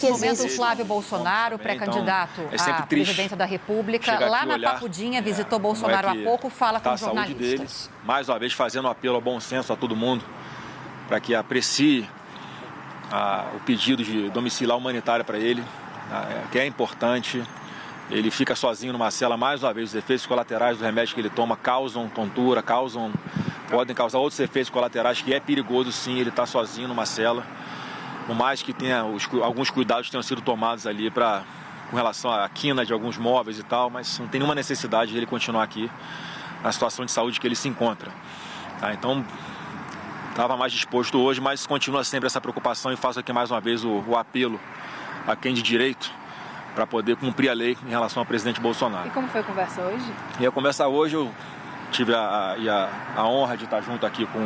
No momento, o Flávio Bolsonaro, pré-candidato à presidência da República, lá na Papudinha, visitou Bolsonaro há pouco, fala com jornalistas. Mais uma vez, fazendo um apelo ao bom senso a todo mundo, para que aprecie o pedido de domiciliar humanitária para ele, que é importante. Ele fica sozinho numa cela, mais uma vez, os efeitos colaterais do remédio que ele toma causam tontura, podem causar outros efeitos colaterais, que é perigoso sim, ele está sozinho numa cela. Por mais que tenha alguns cuidados tenham sido tomados ali com relação à quina de alguns móveis e tal, mas não tem nenhuma necessidade de ele continuar aqui na situação de saúde que ele se encontra. Então, estava mais disposto hoje, mas continua sempre essa preocupação e faço aqui mais uma vez o apelo a quem de direito para poder cumprir a lei em relação ao presidente Bolsonaro. E como foi a conversa hoje? E a conversa hoje eu tive a honra de estar junto aqui com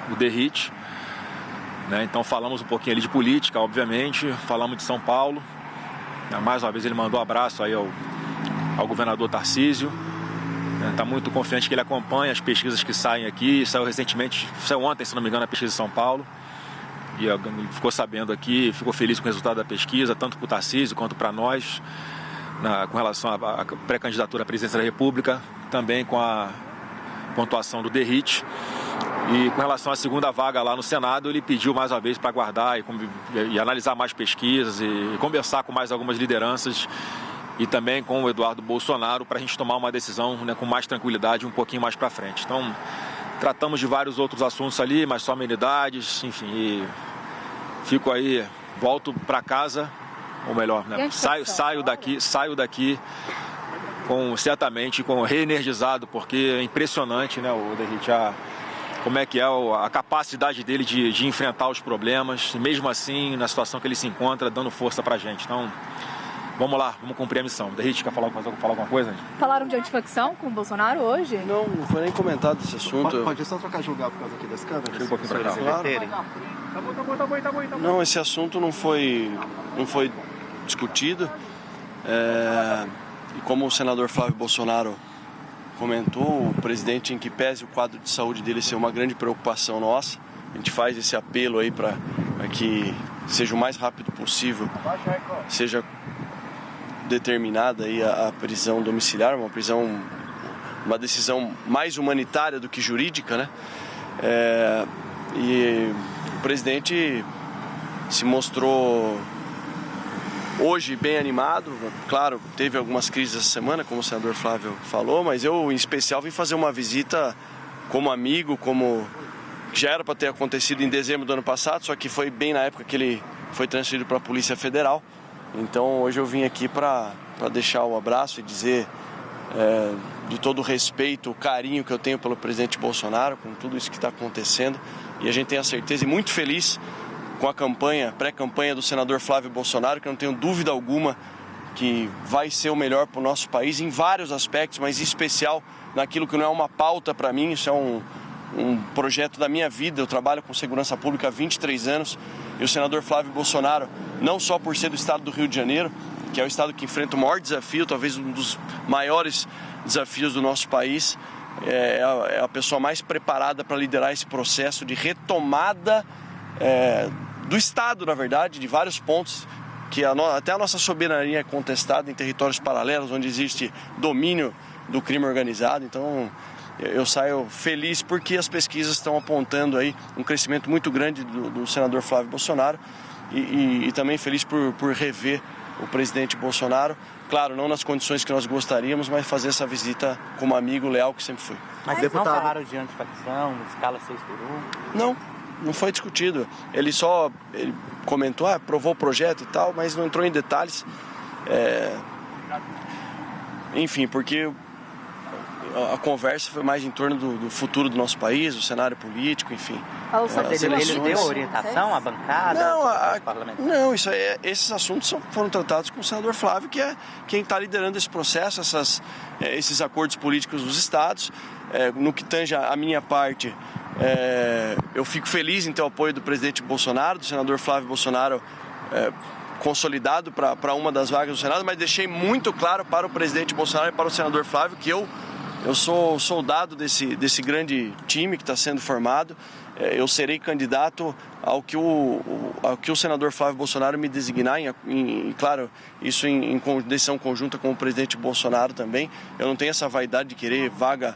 o Derrite. Então falamos um pouquinho ali de política, obviamente, falamos de São Paulo. Mais uma vez ele mandou um abraço aí ao governador Tarcísio. Está muito confiante que ele acompanha as pesquisas que saem aqui. Saiu ontem, se não me engano, a pesquisa de São Paulo. E ficou sabendo aqui, ficou feliz com o resultado da pesquisa, tanto para o Tarcísio quanto para nós, com relação à pré-candidatura à presidência da República, também com a pontuação do Derrite. E com relação à segunda vaga lá no Senado, ele pediu mais uma vez para aguardar e analisar mais pesquisas e conversar com mais algumas lideranças e também com o Eduardo Bolsonaro para a gente tomar uma decisão com mais tranquilidade um pouquinho mais para frente. Então, tratamos de vários outros assuntos ali, mas só amenidades, enfim, e fico aí, volto para casa, ou melhor, saio daqui certamente reenergizado, porque é impressionante, o Derrite, como é que é a capacidade dele de enfrentar os problemas, mesmo assim, na situação que ele se encontra, dando força pra gente. Então, vamos lá, vamos cumprir a missão. Derrite, quer falar alguma coisa? Falaram de antifacção com o Bolsonaro hoje? Não foi nem comentado esse assunto. Pode só trocar de lugar por causa aqui das câmeras? Chega um pouquinho pra cá. Claro. Tá bom. Não, esse assunto não foi discutido. E como o senador Flávio Bolsonaro comentou, o presidente, em que pese o quadro de saúde dele ser uma grande preocupação nossa, a gente faz esse apelo aí para que seja o mais rápido possível, seja determinada aí a prisão domiciliar, uma decisão mais humanitária do que jurídica, e o presidente se mostrou hoje bem animado. Claro, teve algumas crises essa semana, como o senador Flávio falou, mas eu, em especial, vim fazer uma visita como amigo, como já era para ter acontecido em dezembro do ano passado, só que foi bem na época que ele foi transferido para a Polícia Federal. Então, hoje eu vim aqui para deixar o abraço e dizer de todo o respeito, o carinho que eu tenho pelo presidente Bolsonaro, com tudo isso que está acontecendo. E a gente tem a certeza, e muito feliz com a pré-campanha do senador Flávio Bolsonaro, que eu não tenho dúvida alguma que vai ser o melhor para o nosso país em vários aspectos, mas em especial naquilo que não é uma pauta para mim, isso é um projeto da minha vida. Eu trabalho com segurança pública há 23 anos e o senador Flávio Bolsonaro, não só por ser do estado do Rio de Janeiro, que é o estado que enfrenta o maior desafio, talvez um dos maiores desafios do nosso país, é a pessoa mais preparada para liderar esse processo de retomada do Estado, na verdade, de vários pontos, que até a nossa soberania é contestada em territórios paralelos, onde existe domínio do crime organizado. Então, eu saio feliz porque as pesquisas estão apontando aí um crescimento muito grande do senador Flávio Bolsonaro e também feliz por rever o presidente Bolsonaro. Claro, não nas condições que nós gostaríamos, mas fazer essa visita como amigo leal que sempre fui. Mas deputado, não falaram de antifacção, escala 6x1? Não foi discutido. Ele comentou, aprovou o projeto e tal, mas não entrou em detalhes. Enfim, porque a conversa foi mais em torno do futuro do nosso país, do cenário político, enfim. Mas ele deu orientação à bancada? Não, esses assuntos foram tratados com o senador Flávio, que é quem está liderando esse processo, esses acordos políticos dos estados. No que tange a minha parte, eu fico feliz em ter o apoio do presidente Bolsonaro, do senador Flávio Bolsonaro, consolidado para uma das vagas do Senado, mas deixei muito claro para o presidente Bolsonaro e para o senador Flávio que eu Eu sou soldado desse grande time que está sendo formado. Eu serei candidato ao que o senador Flávio Bolsonaro me designar, claro, isso em decisão conjunta com o presidente Bolsonaro também. Eu não tenho essa vaidade de querer vaga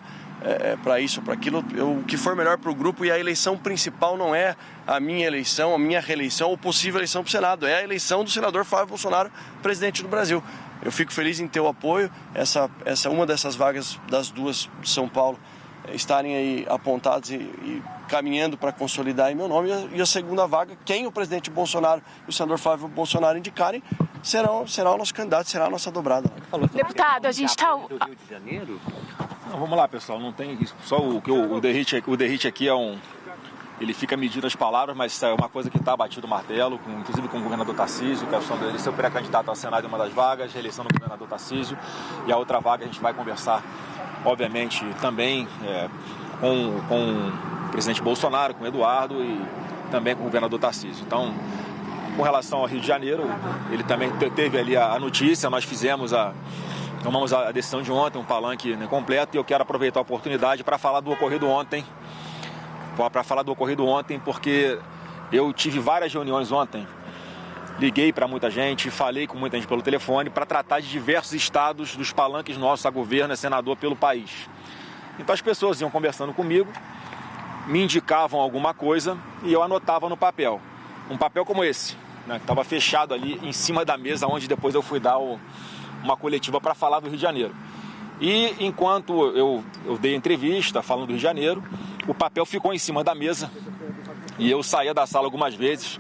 para isso ou para aquilo. O que for melhor para o grupo, e a eleição principal não é a minha eleição, a minha reeleição ou possível eleição para o Senado, é a eleição do senador Flávio Bolsonaro, presidente do Brasil. Eu fico feliz em ter o apoio, uma dessas vagas das duas de São Paulo estarem aí apontadas e caminhando para consolidar aí meu nome, e a segunda vaga, quem o presidente Bolsonaro e o senador Flávio Bolsonaro indicarem, será o nosso candidato, será a nossa dobrada. Deputado, a gente está... do Rio de Janeiro? Não, vamos lá, pessoal, não tem isso. Só o Derrite aqui ele fica medindo as palavras, mas é uma coisa que está batido o martelo, inclusive com o governador Tarcísio, que é a questão dele ser pré-candidato ao Senado em uma das vagas, reeleição do governador Tarcísio, e a outra vaga a gente vai conversar, obviamente, também com o presidente Bolsonaro, com o Eduardo e também com o governador Tarcísio. Então, com relação ao Rio de Janeiro, ele também teve ali a notícia, nós tomamos a decisão de ontem, um palanque completo, e eu quero aproveitar a oportunidade para falar do ocorrido ontem, porque eu tive várias reuniões ontem, liguei para muita gente, falei com muita gente pelo telefone para tratar de diversos estados dos palanques nossos a governo e senador pelo país. Então as pessoas iam conversando comigo, me indicavam alguma coisa e eu anotava no papel. Um papel como esse, né, que estava fechado ali em cima da mesa, onde depois eu fui dar uma coletiva para falar do Rio de Janeiro. E enquanto eu dei entrevista falando do Rio de Janeiro, o papel ficou em cima da mesa e eu saía da sala algumas vezes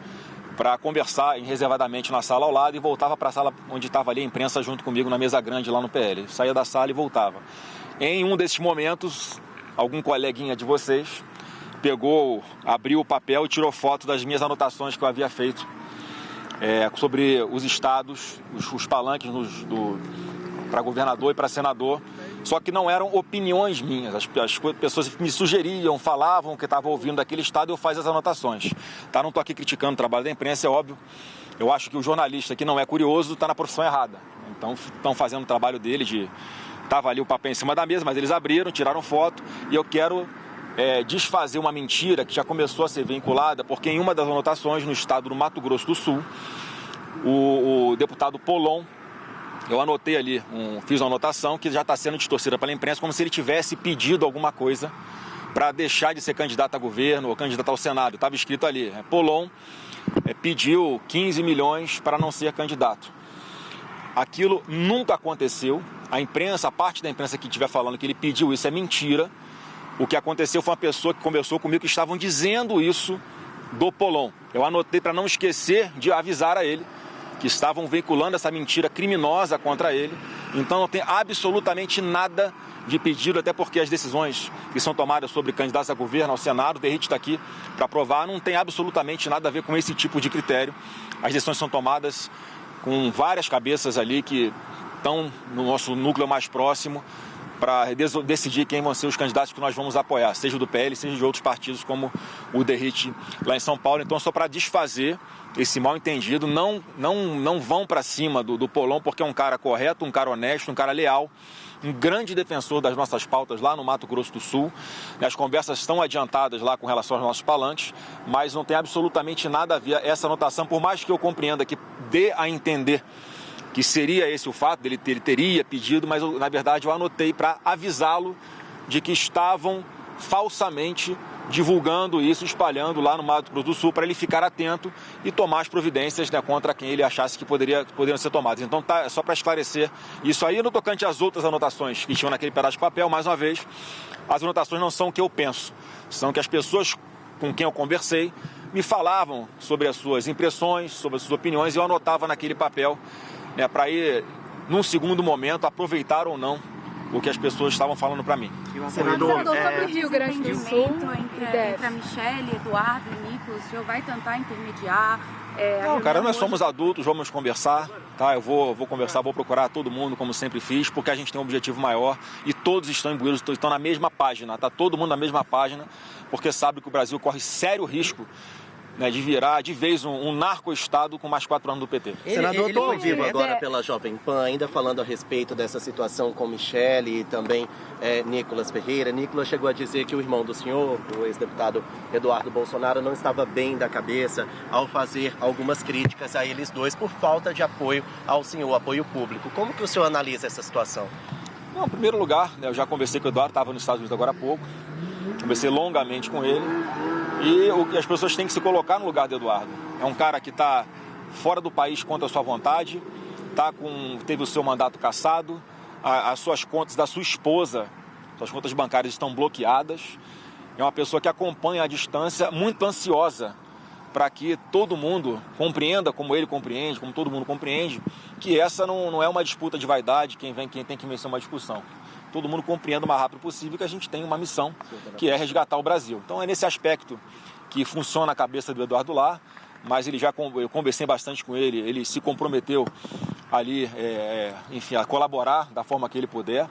para conversar reservadamente na sala ao lado e voltava para a sala onde estava ali a imprensa junto comigo na mesa grande lá no PL. Saía da sala e voltava. Em um desses momentos, algum coleguinha de vocês abriu o papel e tirou foto das minhas anotações que eu havia feito sobre os estados, os palanques para governador e para senador, só que não eram opiniões minhas. As pessoas me sugeriam, falavam que estavam ouvindo daquele estado e eu fazia as anotações. Tá? Não estou aqui criticando o trabalho da imprensa, é óbvio. Eu acho que o jornalista que não é curioso está na profissão errada. Então estão fazendo o trabalho dele Estava ali o papel em cima da mesa, mas eles abriram, tiraram foto, e eu quero desfazer uma mentira que já começou a ser vinculada, porque em uma das anotações, no estado do Mato Grosso do Sul, o deputado Polon, eu anotei ali, fiz uma anotação que já está sendo distorcida pela imprensa, como se ele tivesse pedido alguma coisa para deixar de ser candidato a governo ou candidato ao Senado. Estava escrito ali, Polon pediu 15 milhões para não ser candidato. Aquilo nunca aconteceu. A parte da imprensa que estiver falando que ele pediu isso é mentira. O que aconteceu foi uma pessoa que conversou comigo que estavam dizendo isso do Polon. Eu anotei para não esquecer de avisar a ele que estavam veiculando essa mentira criminosa contra ele. Então não tem absolutamente nada de pedido, até porque as decisões que são tomadas sobre candidatos a governo, ao Senado, o Derrite está aqui para aprovar, não tem absolutamente nada a ver com esse tipo de critério. As decisões são tomadas com várias cabeças ali que estão no nosso núcleo mais próximo para decidir quem vão ser os candidatos que nós vamos apoiar, seja do PL, seja de outros partidos como o Derrite lá em São Paulo. Então, só para desfazer esse mal entendido, não vão para cima do Polon, porque é um cara correto, um cara honesto, um cara leal, um grande defensor das nossas pautas lá no Mato Grosso do Sul. As conversas estão adiantadas lá com relação aos nossos palanques, mas não tem absolutamente nada a ver essa anotação, por mais que eu compreenda que dê a entender que seria esse o fato, ele teria pedido, mas na verdade eu anotei para avisá-lo de que estavam falsamente divulgando isso, espalhando lá no Mato Grosso do Sul, para ele ficar atento e tomar as providências, né, contra quem ele achasse que poderiam ser tomadas. Então é só para esclarecer isso aí. No tocante às outras anotações que tinham naquele pedaço de papel, mais uma vez, as anotações não são o que eu penso, são que as pessoas com quem eu conversei me falavam sobre as suas impressões, sobre as suas opiniões, e eu anotava naquele papel, né, para ir, num segundo momento, aproveitar ou não o que as pessoas estavam falando para mim. Senador, sobre o Rio Grande do Sul, entre a Michelle, Eduardo e Nicolas, o senhor vai tentar intermediar? Não, cara, nós somos adultos, vamos conversar, tá? Eu vou conversar, vou procurar todo mundo, como sempre fiz, porque a gente tem um objetivo maior e todos estão imbuídos, estão na mesma página, tá? Todo mundo na mesma página, porque sabe que o Brasil corre sério risco né, de virar de vez um narco-estado com mais 4 anos do PT. Senador, estou ao vivo agora pela Jovem Pan, ainda falando a respeito dessa situação com Michele e também Nicolas Ferreira. Nicolas chegou a dizer que o irmão do senhor, o ex-deputado Eduardo Bolsonaro, não estava bem da cabeça ao fazer algumas críticas a eles dois por falta de apoio ao senhor, apoio público. Como que o senhor analisa essa situação? Bom, em primeiro lugar, né, eu já conversei com o Eduardo, estava nos Estados Unidos agora há pouco, conversei longamente com ele. E o que as pessoas têm que se colocar no lugar do Eduardo. É um cara que está fora do país contra a sua vontade, teve o seu mandato cassado, as suas contas da sua esposa, suas contas bancárias estão bloqueadas. É uma pessoa que acompanha à distância, muito ansiosa para que todo mundo compreenda como ele compreende, como todo mundo compreende, que essa não é uma disputa de vaidade, quem tem que vencer uma discussão. Todo mundo compreenda o mais rápido possível que a gente tem uma missão, que é resgatar o Brasil. Então é nesse aspecto que funciona a cabeça do Eduardo Lar, mas eu conversei bastante com ele, ele se comprometeu ali, a colaborar da forma que ele puder.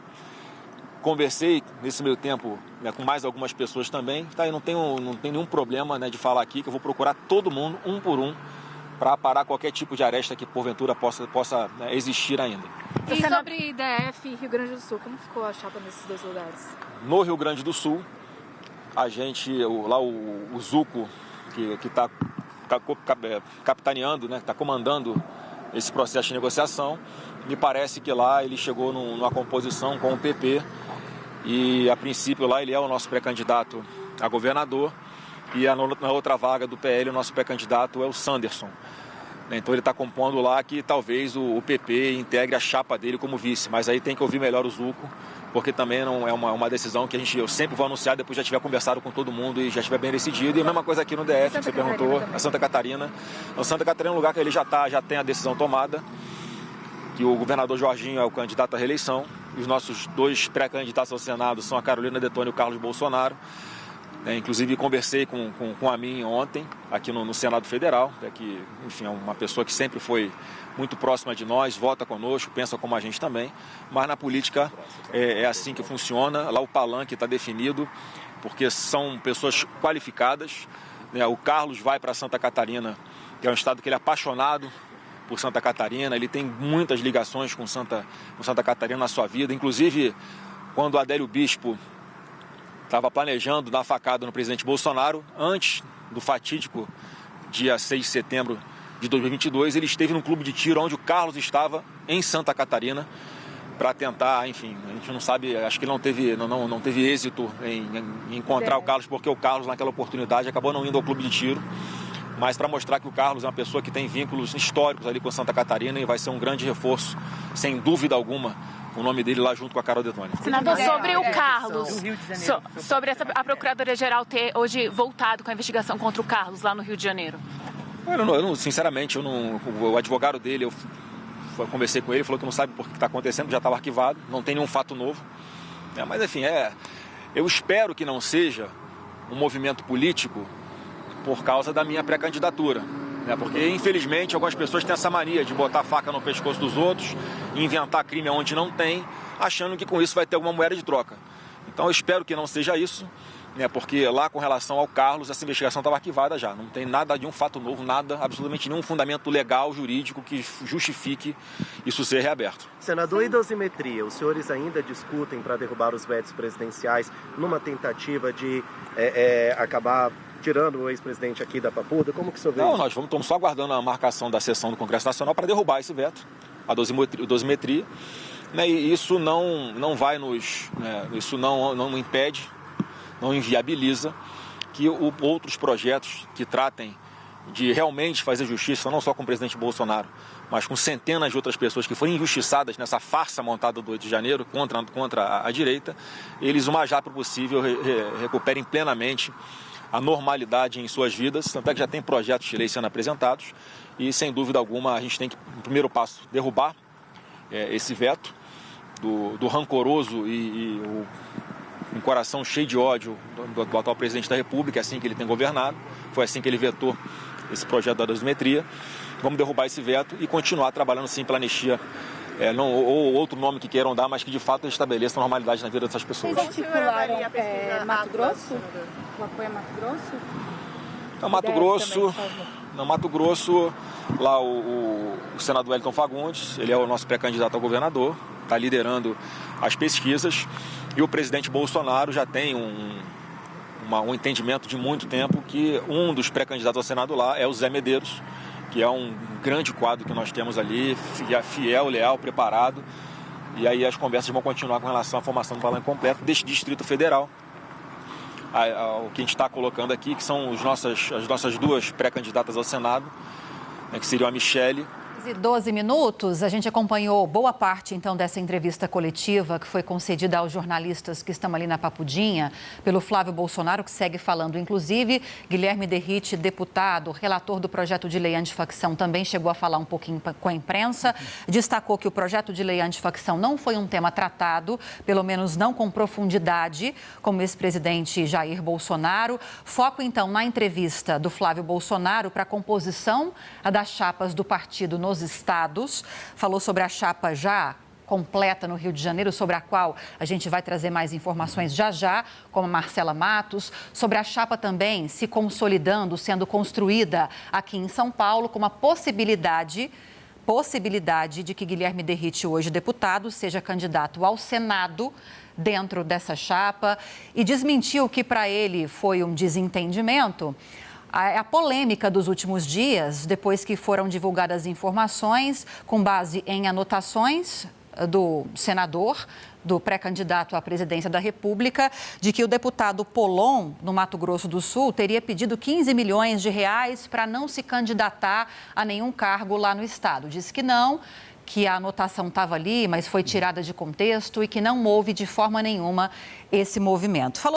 Conversei nesse meio tempo, né, com mais algumas pessoas também, tá? E não tem nenhum problema, né, de falar aqui que eu vou procurar todo mundo, um por um, para parar qualquer tipo de aresta que porventura possa né, existir ainda. E sobre DF e Rio Grande do Sul, como ficou a chapa nesses dois lugares? No Rio Grande do Sul, a gente, o Zuco, que está capitaneando, né, está comandando esse processo de negociação, me parece que lá ele chegou numa composição com o PP e, a princípio, lá ele é o nosso pré-candidato a governador e na outra vaga do PL o nosso pré-candidato é o Sanderson. Então ele está compondo lá que talvez o PP integre a chapa dele como vice, mas aí tem que ouvir melhor o Zuco, porque também não é uma decisão que eu sempre vou anunciar depois já tiver conversado com todo mundo e já estiver bem decidido. E a mesma coisa aqui no DF, que você perguntou, a Santa Catarina. A Santa Catarina é um lugar que ele já tem a decisão tomada, que o governador Jorginho é o candidato à reeleição. Os nossos 2 pré-candidatos ao Senado são a Carolina Detoni e o Carlos Bolsonaro. Inclusive conversei com a mim ontem, aqui no Senado Federal, que, enfim, é uma pessoa que sempre foi muito próxima de nós, vota conosco, pensa como a gente também, mas na política é assim que funciona, lá o palanque está definido, porque são pessoas qualificadas, né? O Carlos vai para Santa Catarina, que é um estado que ele é apaixonado por Santa Catarina, ele tem muitas ligações com Santa Catarina na sua vida, inclusive quando o Adélio Bispo estava planejando dar facada no presidente Bolsonaro, antes do fatídico dia 6 de setembro de 2022, ele esteve num clube de tiro onde o Carlos estava, em Santa Catarina, para tentar, enfim, a gente não sabe, acho que não teve êxito em encontrar o Carlos, porque o Carlos naquela oportunidade acabou não indo ao clube de tiro, mas para mostrar que o Carlos é uma pessoa que tem vínculos históricos ali com Santa Catarina e vai ser um grande reforço, sem dúvida alguma, o nome dele lá junto com a Carol Detoni. Senador, sobre o Carlos, sobre a Procuradoria-Geral ter hoje voltado com a investigação contra o Carlos lá no Rio de Janeiro. Sinceramente, o advogado dele, eu conversei com ele, falou que não sabe por que está acontecendo, já estava arquivado, não tem nenhum fato novo. Mas, enfim, eu espero que não seja um movimento político por causa da minha pré-candidatura. Porque, infelizmente, algumas pessoas têm essa mania de botar faca no pescoço dos outros, inventar crime onde não tem, achando que com isso vai ter alguma moeda de troca. Então, eu espero que não seja isso, porque lá, com relação ao Carlos, essa investigação estava arquivada já. Não tem nada de um fato novo, nada, absolutamente nenhum fundamento legal, jurídico, que justifique isso ser reaberto. Senador, e dosimetria? Os senhores ainda discutem para derrubar os vetos presidenciais numa tentativa de acabar tirando o ex-presidente aqui da papuda? Como que o senhor vê? Não, nós estamos só aguardando a marcação da sessão do Congresso Nacional para derrubar esse veto, a dosimetria. E isso não vai isso não impede, não inviabiliza que outros projetos que tratem de realmente fazer justiça, não só com o presidente Bolsonaro, mas com centenas de outras pessoas que foram injustiçadas nessa farsa montada do 8 de janeiro contra a direita, eles, o mais rápido possível, recuperem plenamente a normalidade em suas vidas, tanto é que já tem projetos de lei sendo apresentados e, sem dúvida alguma, a gente tem que, no primeiro passo, derrubar esse veto do rancoroso e um coração cheio de ódio do atual presidente da República, é assim que ele tem governado, foi assim que ele vetou esse projeto da dosimetria. Vamos derrubar esse veto e continuar trabalhando sim pela anistia, ou outro nome que queiram dar, mas que de fato estabeleça a normalidade na vida dessas pessoas. Vocês articularam Mato Grosso? O apoio a Mato Grosso? No Mato Grosso, lá o senador Wellington Fagundes, ele é o nosso pré-candidato a governador, está liderando as pesquisas, e o presidente Bolsonaro já tem um entendimento de muito tempo que um dos pré-candidatos ao Senado lá é o Zé Medeiros, que é um grande quadro que nós temos ali, fiel, leal, preparado, e aí as conversas vão continuar com relação à formação do palanque completo deste Distrito Federal. O que a gente está colocando aqui, que são as nossas duas pré-candidatas ao Senado, né, que seriam a Michele. 12 minutos, a gente acompanhou boa parte, então, dessa entrevista coletiva que foi concedida aos jornalistas que estão ali na Papudinha, pelo Flávio Bolsonaro, que segue falando. Inclusive, Guilherme Derrite, deputado, relator do projeto de lei antifacção, também chegou a falar um pouquinho com a imprensa, destacou que o projeto de lei antifacção não foi um tema tratado, pelo menos não com profundidade, como o ex-presidente Jair Bolsonaro. Foco, então, na entrevista do Flávio Bolsonaro para a composição das chapas do partido nos estados, falou sobre a chapa já completa no Rio de Janeiro, sobre a qual a gente vai trazer mais informações já, como a Marcela Matos, sobre a chapa também se consolidando, sendo construída aqui em São Paulo, com uma possibilidade de que Guilherme Derrite, hoje deputado, seja candidato ao Senado dentro dessa chapa, e desmentiu que para ele foi um desentendimento. A polêmica dos últimos dias, depois que foram divulgadas informações com base em anotações do senador, do pré-candidato à presidência da República, de que o deputado Polon, no Mato Grosso do Sul, teria pedido 15 milhões de reais para não se candidatar a nenhum cargo lá no estado. Disse que não, que a anotação estava ali, mas foi tirada de contexto e que não houve de forma nenhuma esse movimento.